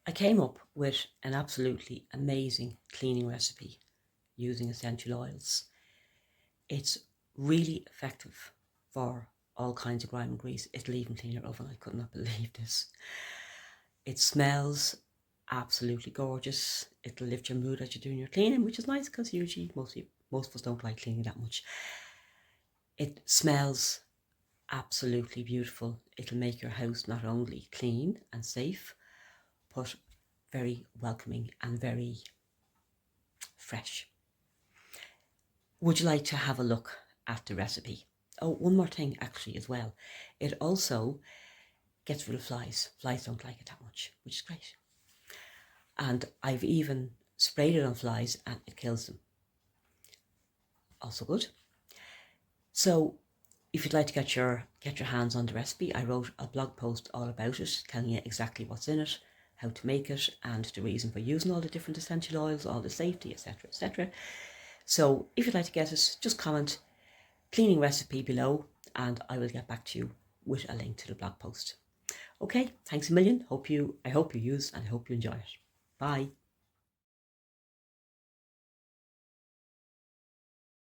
I came up with an absolutely amazing cleaning recipe using essential oils. It's really effective for all kinds of grime and grease. It'll even clean your oven. I could not believe this. It smells absolutely gorgeous. It'll lift your mood as you're doing your cleaning, which is nice because usually most of us don't like cleaning that much. It smells absolutely beautiful. It'll make your house not only clean and safe, but very welcoming and very fresh. Would you like to have a look at the recipe? Oh, one more thing actually as well. It also gets rid of flies. Flies don't like it that much, which is great. And I've even sprayed it on flies and it kills them. Also good. So if you'd like to get your hands on the recipe, I wrote a blog post all about it, telling you exactly what's in it, how to make it, and the reason for using all the different essential oils, all the safety, etc., etc. So if you'd like to get it, just comment cleaning recipe below and I will get back to you with a link to the blog post. Okay, thanks a million. I hope you use and I hope you enjoy it. Bye.